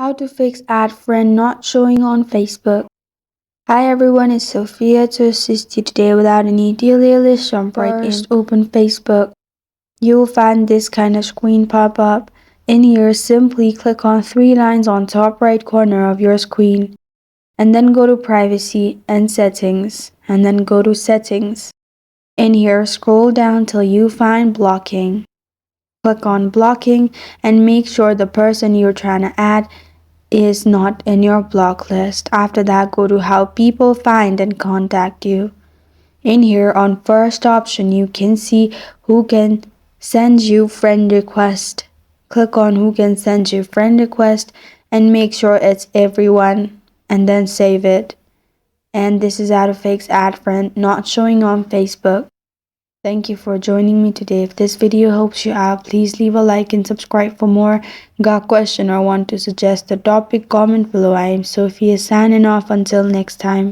How to fix add friend not showing on Facebook. Hi everyone, it's Sophia to assist you today without any delay. Let's jump right in. First, open Facebook. You will find this kind of screen pop up. In here, simply click on three lines on top right corner of your screen, and then go to Privacy and Settings, and then go to Settings. In here, scroll down till you find Blocking. Click on Blocking and make sure the person you're trying to add is not in your block list. After that, go to How People Find and Contact You. In here, on first option, you can see who can send you friend request. Click on who can send you friend request and make sure it's everyone, and then save it. And this is how to fix add friend not showing on Facebook. Thank you for joining me today. If this video helps you out, please leave a like and subscribe for more. Got a question or want to suggest a topic? Comment below. I am Sophia signing off until next time.